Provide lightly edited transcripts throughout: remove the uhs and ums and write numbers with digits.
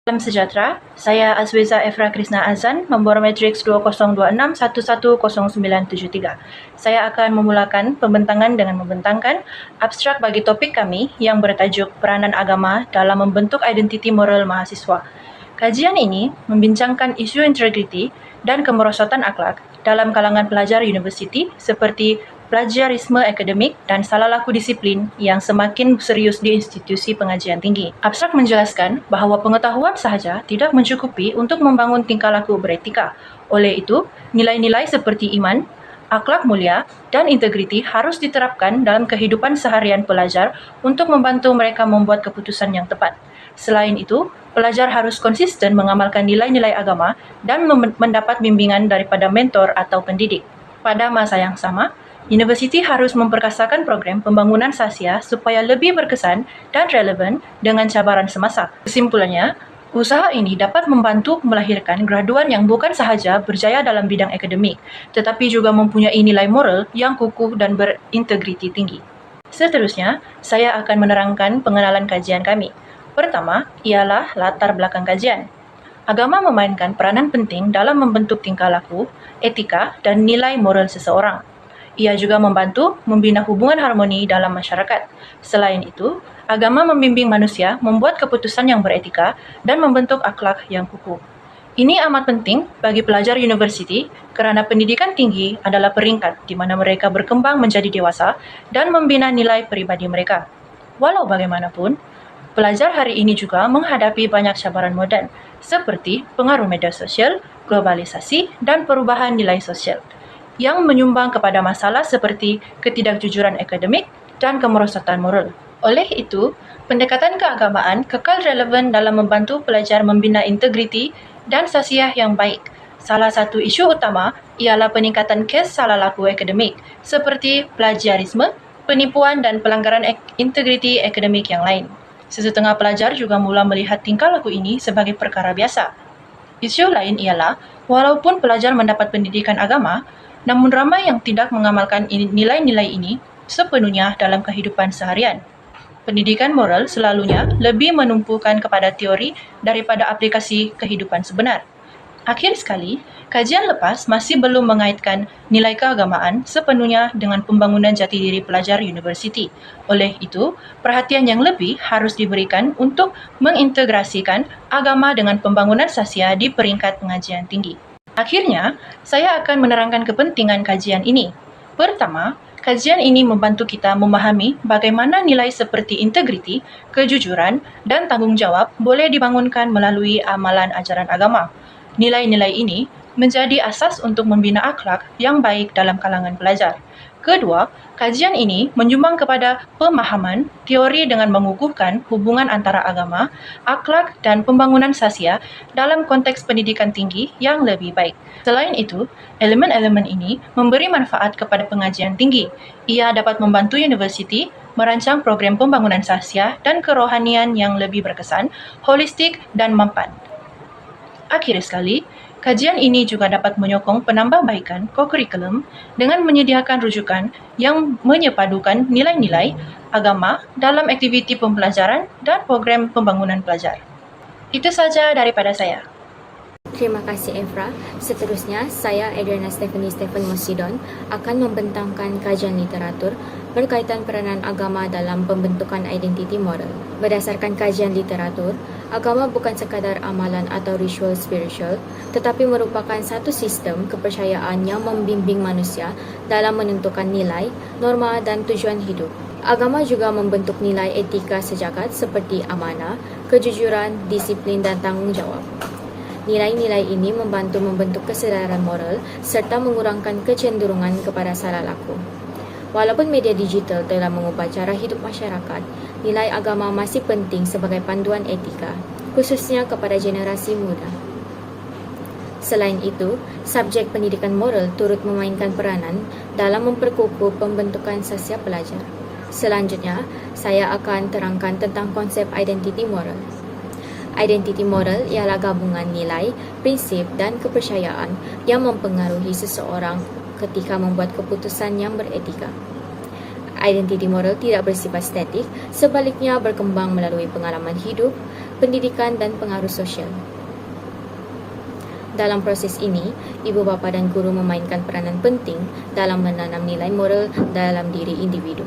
Salam sejahtera, saya Azweza Efra Krishna Azan, nombor matriks 2026110973. Saya akan memulakan pembentangan dengan membentangkan abstrak bagi topik kami yang bertajuk Peranan Agama dalam Membentuk Identiti Moral Mahasiswa. Kajian ini membincangkan isu integriti dan kemerosotan akhlak dalam kalangan pelajar universiti seperti plagiarisme akademik dan salah laku disiplin yang semakin serius di institusi pengajian tinggi. Abstrak menjelaskan bahawa pengetahuan sahaja tidak mencukupi untuk membangun tingkah laku beretika. Oleh itu, nilai-nilai seperti iman, akhlak mulia, dan integriti harus diterapkan dalam kehidupan seharian pelajar untuk membantu mereka membuat keputusan yang tepat. Selain itu, pelajar harus konsisten mengamalkan nilai-nilai agama dan mendapat bimbingan daripada mentor atau pendidik. Pada masa yang sama, universiti harus memperkasakan program pembangunan sasya supaya lebih berkesan dan relevan dengan cabaran semasa. Kesimpulannya, usaha ini dapat membantu melahirkan graduan yang bukan sahaja berjaya dalam bidang akademik, tetapi juga mempunyai nilai moral yang kukuh dan berintegriti tinggi. Seterusnya, saya akan menerangkan pengenalan kajian kami. Pertama, ialah latar belakang kajian. Agama memainkan peranan penting dalam membentuk tingkah laku, etika, dan nilai moral seseorang. Ia juga membantu membina hubungan harmoni dalam masyarakat. Selain itu, agama membimbing manusia membuat keputusan yang beretika dan membentuk akhlak yang kukuh. Ini amat penting bagi pelajar universiti kerana pendidikan tinggi adalah peringkat di mana mereka berkembang menjadi dewasa dan membina nilai peribadi mereka. Walau bagaimanapun, pelajar hari ini juga menghadapi banyak cabaran moden seperti pengaruh media sosial, globalisasi, dan perubahan nilai sosial yang menyumbang kepada masalah seperti ketidakjujuran akademik dan kemerosotan moral. Oleh itu, pendekatan keagamaan kekal relevan dalam membantu pelajar membina integriti dan sasiah yang baik. Salah satu isu utama ialah peningkatan kes salah laku akademik seperti plagiarisme, penipuan dan pelanggaran integriti akademik yang lain. Sesetengah pelajar juga mula melihat tingkah laku ini sebagai perkara biasa. Isu lain ialah, walaupun pelajar mendapat pendidikan agama, namun ramai yang tidak mengamalkan nilai-nilai ini sepenuhnya dalam kehidupan seharian. Pendidikan moral selalunya lebih menumpukan kepada teori daripada aplikasi kehidupan sebenar. Akhir sekali, kajian lepas masih belum mengaitkan nilai keagamaan sepenuhnya dengan pembangunan jati diri pelajar universiti. Oleh itu, perhatian yang lebih harus diberikan untuk mengintegrasikan agama dengan pembangunan sasya di peringkat pengajian tinggi. Akhirnya, saya akan menerangkan kepentingan kajian ini. Pertama, kajian ini membantu kita memahami bagaimana nilai seperti integriti, kejujuran, dan tanggungjawab boleh dibangunkan melalui amalan ajaran agama. Nilai-nilai ini menjadi asas untuk membina akhlak yang baik dalam kalangan pelajar. Kedua, kajian ini menyumbang kepada pemahaman teori dengan mengukuhkan hubungan antara agama, akhlak dan pembangunan sasya dalam konteks pendidikan tinggi yang lebih baik. Selain itu, elemen-elemen ini memberi manfaat kepada pengajian tinggi. Ia dapat membantu universiti merancang program pembangunan sasya dan kerohanian yang lebih berkesan, holistik dan mampan. Akhir sekali, kajian ini juga dapat menyokong penambahbaikan kokurikulum dengan menyediakan rujukan yang menyepadukan nilai-nilai agama dalam aktiviti pembelajaran dan program pembangunan pelajar. Itu saja daripada saya. Terima kasih Efra. Seterusnya, saya Adriana Stephanie Stephen Mosidon akan membentangkan kajian literatur berkaitan peranan agama dalam pembentukan identiti moral. Berdasarkan kajian literatur, agama bukan sekadar amalan atau ritual spiritual, tetapi merupakan satu sistem kepercayaan yang membimbing manusia dalam menentukan nilai, norma dan tujuan hidup. Agama juga membentuk nilai etika sejagat seperti amanah, kejujuran, disiplin dan tanggungjawab. Nilai-nilai ini membantu membentuk kesedaran moral serta mengurangkan kecenderungan kepada salah laku. Walaupun media digital telah mengubah cara hidup masyarakat, nilai agama masih penting sebagai panduan etika, khususnya kepada generasi muda. Selain itu, subjek pendidikan moral turut memainkan peranan dalam memperkukuh pembentukan sasya pelajar. Selanjutnya, saya akan terangkan tentang konsep identiti moral. Identiti moral ialah gabungan nilai, prinsip dan kepercayaan yang mempengaruhi seseorang ketika membuat keputusan yang beretika. Identiti moral tidak bersifat statik, sebaliknya berkembang melalui pengalaman hidup, pendidikan dan pengaruh sosial. Dalam proses ini, ibu bapa dan guru memainkan peranan penting dalam menanam nilai moral dalam diri individu.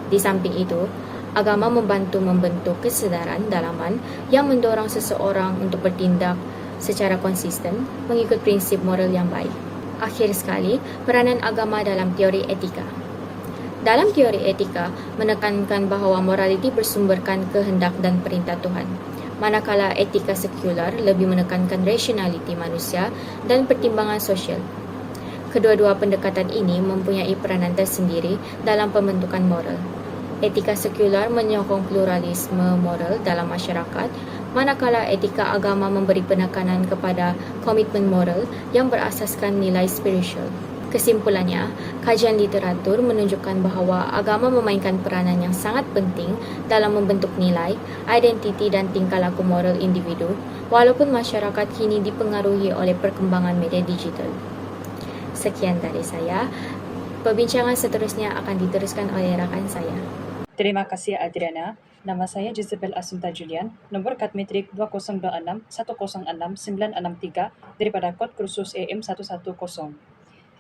Di samping itu, agama membantu membentuk kesedaran dalaman yang mendorong seseorang untuk bertindak secara konsisten mengikut prinsip moral yang baik. Akhir sekali, peranan agama dalam teori etika. Dalam teori etika, menekankan bahawa moraliti bersumberkan kehendak dan perintah Tuhan, manakala etika sekular lebih menekankan rasionaliti manusia dan pertimbangan sosial. Kedua-dua pendekatan ini mempunyai peranan tersendiri dalam pembentukan moral. Etika sekular menyokong pluralisme moral dalam masyarakat, manakala etika agama memberi penekanan kepada komitmen moral yang berasaskan nilai spiritual. Kesimpulannya, kajian literatur menunjukkan bahawa agama memainkan peranan yang sangat penting dalam membentuk nilai, identiti dan tingkah laku moral individu, walaupun masyarakat kini dipengaruhi oleh perkembangan media digital. Sekian dari saya. Perbincangan seterusnya akan diteruskan oleh rakan saya. Terima kasih Adriana. Nama saya Jezebel Asunta Julian, nomor kad metrik 2026106963 daripada kod kursus EM110.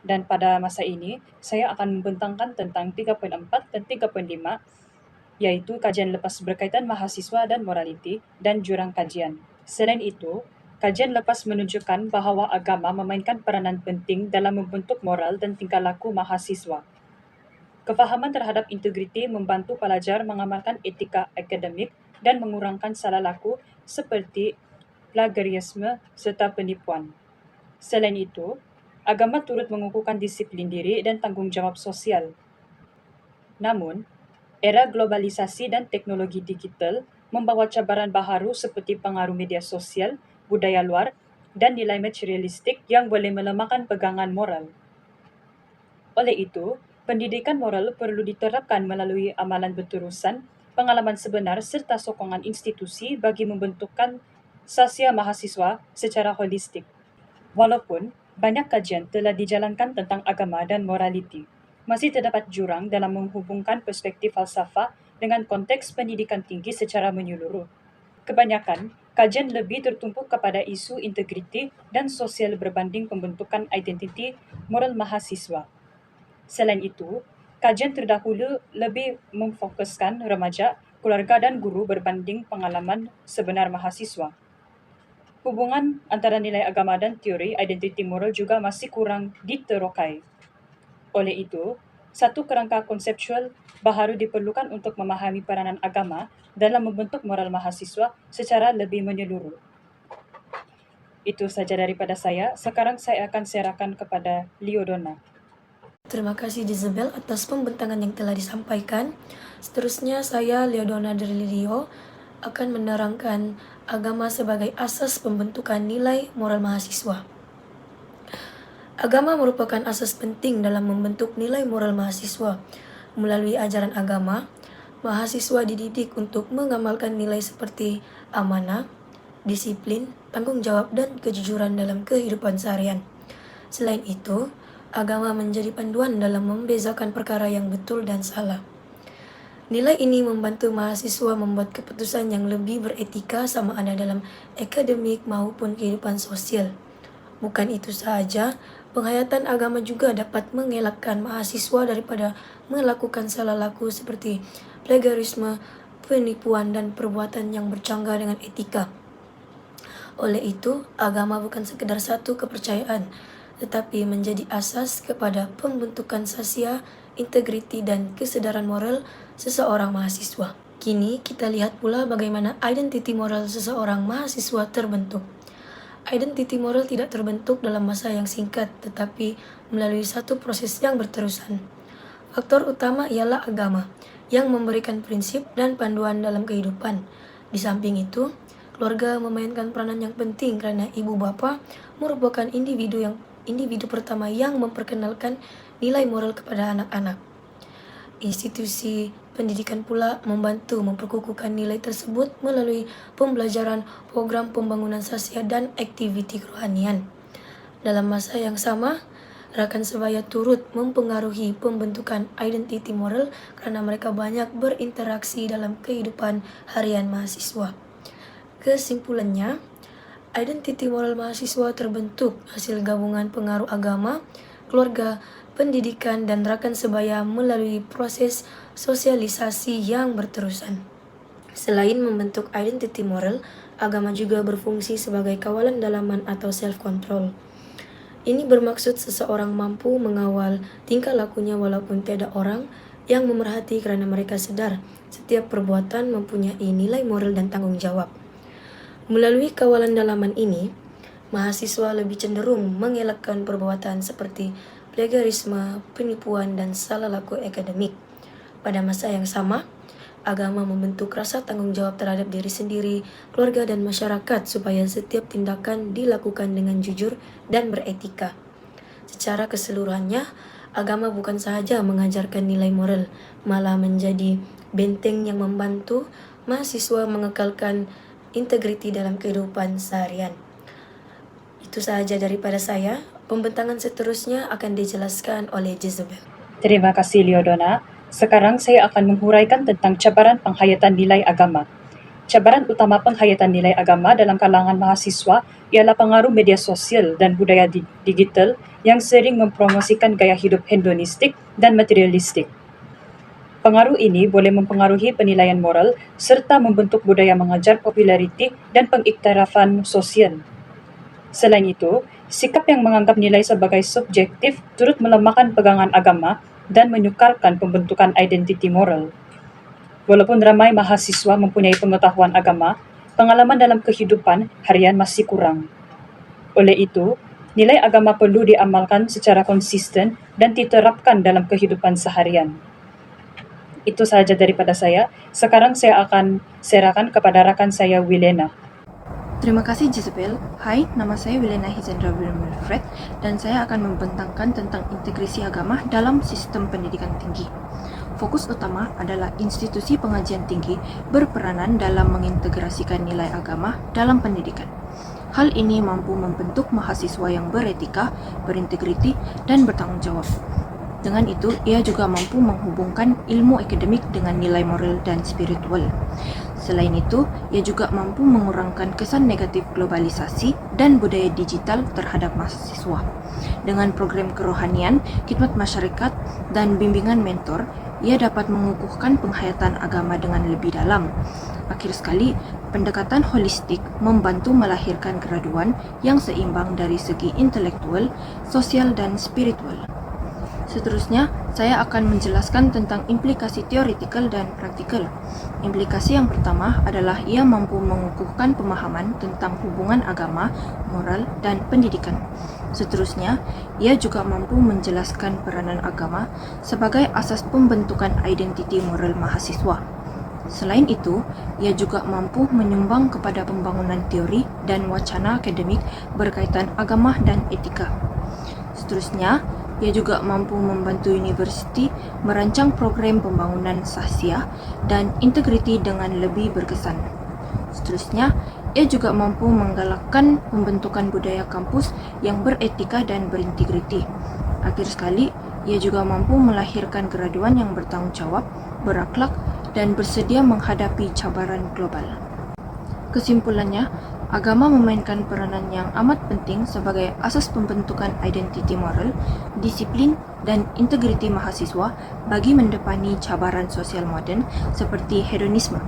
Dan pada masa ini, saya akan membentangkan tentang 3.4 dan 3.5, yaitu kajian lepas berkaitan mahasiswa dan moraliti dan jurang kajian. Selain itu, kajian lepas menunjukkan bahawa agama memainkan peranan penting dalam membentuk moral dan tingkah laku mahasiswa. Kefahaman terhadap integriti membantu pelajar mengamalkan etika akademik dan mengurangkan salah laku seperti plagiarisme serta penipuan. Selain itu, agama turut mengukuhkan disiplin diri dan tanggungjawab sosial. Namun, era globalisasi dan teknologi digital membawa cabaran baharu seperti pengaruh media sosial, budaya luar, dan nilai materialistik yang boleh melemahkan pegangan moral. Oleh itu, pendidikan moral perlu diterapkan melalui amalan berterusan, pengalaman sebenar serta sokongan institusi bagi membentukkan sasya mahasiswa secara holistik. Walaupun banyak kajian telah dijalankan tentang agama dan moraliti, masih terdapat jurang dalam menghubungkan perspektif falsafah dengan konteks pendidikan tinggi secara menyeluruh. Kebanyakan, kajian lebih tertumpu kepada isu integriti dan sosial berbanding pembentukan identiti moral mahasiswa. Selain itu, kajian terdahulu lebih memfokuskan remaja, keluarga dan guru berbanding pengalaman sebenar mahasiswa. Hubungan antara nilai agama dan teori identiti moral juga masih kurang diterokai. Oleh itu, satu kerangka konseptual baharu diperlukan untuk memahami peranan agama dalam membentuk moral mahasiswa secara lebih menyeluruh. Itu saja daripada saya. Sekarang saya akan serahkan kepada Liodona. Terima kasih Jezebel atas pembentangan yang telah disampaikan. Seterusnya saya Leodona Derlilio akan menerangkan agama sebagai asas pembentukan nilai moral mahasiswa. Agama merupakan asas penting dalam membentuk nilai moral mahasiswa. Melalui ajaran agama, mahasiswa dididik untuk mengamalkan nilai seperti amanah, disiplin, tanggung jawab, dan kejujuran dalam kehidupan seharian. Selain itu, agama menjadi panduan dalam membezakan perkara yang betul dan salah. Nilai ini membantu mahasiswa membuat keputusan yang lebih beretika sama ada dalam akademik maupun kehidupan sosial. Bukan itu sahaja, penghayatan agama juga dapat mengelakkan mahasiswa daripada melakukan salah laku seperti plagiarisme, penipuan, dan perbuatan yang bercanggah dengan etika. Oleh itu, agama bukan sekedar satu kepercayaan, tetapi menjadi asas kepada pembentukan sasya, integriti, dan kesedaran moral seseorang mahasiswa. Kini kita lihat pula bagaimana identiti moral seseorang mahasiswa terbentuk. Identiti moral tidak terbentuk dalam masa yang singkat, tetapi melalui satu proses yang berterusan. Faktor utama ialah agama, yang memberikan prinsip dan panduan dalam kehidupan. Di samping itu, keluarga memainkan peranan yang penting karena ibu bapa merupakan individu pertama yang memperkenalkan nilai moral kepada anak-anak. Institusi pendidikan pula membantu memperkukuhkan nilai tersebut melalui pembelajaran program pembangunan sasya dan aktiviti kerohanian. Dalam masa yang sama, rakan sebaya turut mempengaruhi pembentukan identiti moral karena mereka banyak berinteraksi dalam kehidupan harian mahasiswa. Kesimpulannya, identiti moral mahasiswa terbentuk hasil gabungan pengaruh agama, keluarga, pendidikan, dan rekan sebaya melalui proses sosialisasi yang berterusan. Selain membentuk identiti moral, agama juga berfungsi sebagai kawalan dalaman atau self-control. Ini bermaksud seseorang mampu mengawal tingkah lakunya walaupun tidak orang yang memerhati karena mereka sadar setiap perbuatan mempunyai nilai moral dan tanggung jawab. Melalui kawalan dalaman ini, mahasiswa lebih cenderung mengelakkan perbuatan seperti plagiarisme, penipuan, dan salah laku akademik. Pada masa yang sama, agama membentuk rasa tanggung jawab terhadap diri sendiri, keluarga, dan masyarakat supaya setiap tindakan dilakukan dengan jujur dan beretika. Secara keseluruhannya, agama bukan sahaja mengajarkan nilai moral, malah menjadi benteng yang membantu mahasiswa mengekalkan integriti dalam kehidupan seharian. Itu sahaja daripada saya. Pembentangan seterusnya akan dijelaskan oleh Jezebel. Terima kasih Leodona. Sekarang saya akan menghuraikan tentang cabaran penghayatan nilai agama. Cabaran utama penghayatan nilai agama dalam kalangan mahasiswa ialah pengaruh media sosial dan budaya digital yang sering mempromosikan gaya hidup hedonistik dan materialistik. Pengaruh ini boleh mempengaruhi penilaian moral serta membentuk budaya mengajar populariti dan pengiktirafan sosial. Selain itu, sikap yang menganggap nilai sebagai subjektif turut melemahkan pegangan agama dan menyukarkan pembentukan identiti moral. Walaupun ramai mahasiswa mempunyai pengetahuan agama, pengalaman dalam kehidupan harian masih kurang. Oleh itu, nilai agama perlu diamalkan secara konsisten dan diterapkan dalam kehidupan seharian. Itu sahaja daripada saya. Sekarang saya akan serahkan kepada rakan saya Wilena. Terima kasih Jezebel. Hai, nama saya Wilena Hizendra Wilfred dan saya akan membentangkan tentang integrasi agama dalam sistem pendidikan tinggi. Fokus utama adalah institusi pengajian tinggi berperanan dalam mengintegrasikan nilai agama dalam pendidikan. Hal ini mampu membentuk mahasiswa yang beretika, berintegriti, dan bertanggung jawab. Dengan itu, ia juga mampu menghubungkan ilmu akademik dengan nilai moral dan spiritual. Selain itu, ia juga mampu mengurangkan kesan negatif globalisasi dan budaya digital terhadap mahasiswa. Dengan program kerohanian, khidmat masyarakat, dan bimbingan mentor, ia dapat mengukuhkan penghayatan agama dengan lebih dalam. Akhir sekali, pendekatan holistik membantu melahirkan graduan yang seimbang dari segi intelektual, sosial, dan spiritual. Seterusnya, saya akan menjelaskan tentang implikasi teoretikal dan praktikal. Implikasi yang pertama adalah ia mampu mengukuhkan pemahaman tentang hubungan agama, moral, dan pendidikan. Seterusnya, ia juga mampu menjelaskan peranan agama sebagai asas pembentukan identiti moral mahasiswa. Selain itu, ia juga mampu menyumbang kepada pembangunan teori dan wacana akademik berkaitan agama dan etika. Seterusnya, ia juga mampu membantu universiti merancang program pembangunan sahsiah dan integriti dengan lebih berkesan. Seterusnya, ia juga mampu menggalakkan pembentukan budaya kampus yang beretika dan berintegriti. Akhir sekali, ia juga mampu melahirkan graduan yang bertanggung jawab, berakhlak, dan bersedia menghadapi cabaran global. Kesimpulannya, agama memainkan peranan yang amat penting sebagai asas pembentukan identiti moral, disiplin, dan integriti mahasiswa bagi mendepani cabaran sosial moden seperti hedonisme.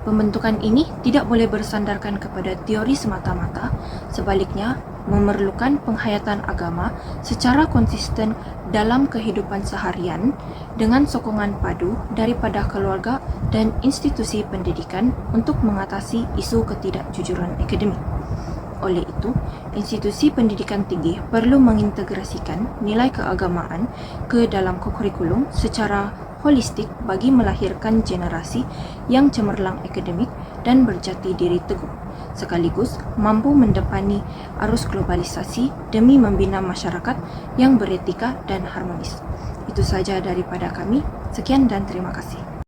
Pembentukan ini tidak boleh bersandarkan kepada teori semata-mata, sebaliknya memerlukan penghayatan agama secara konsisten dalam kehidupan seharian dengan sokongan padu daripada keluarga dan institusi pendidikan untuk mengatasi isu ketidakjujuran akademik. Oleh itu, institusi pendidikan tinggi perlu mengintegrasikan nilai keagamaan ke dalam kurikulum secara holistik bagi melahirkan generasi yang cemerlang akademik dan berjati diri teguh, sekaligus mampu mendepani arus globalisasi demi membina masyarakat yang beretika dan harmonis. Itu saja daripada kami. Sekian dan terima kasih.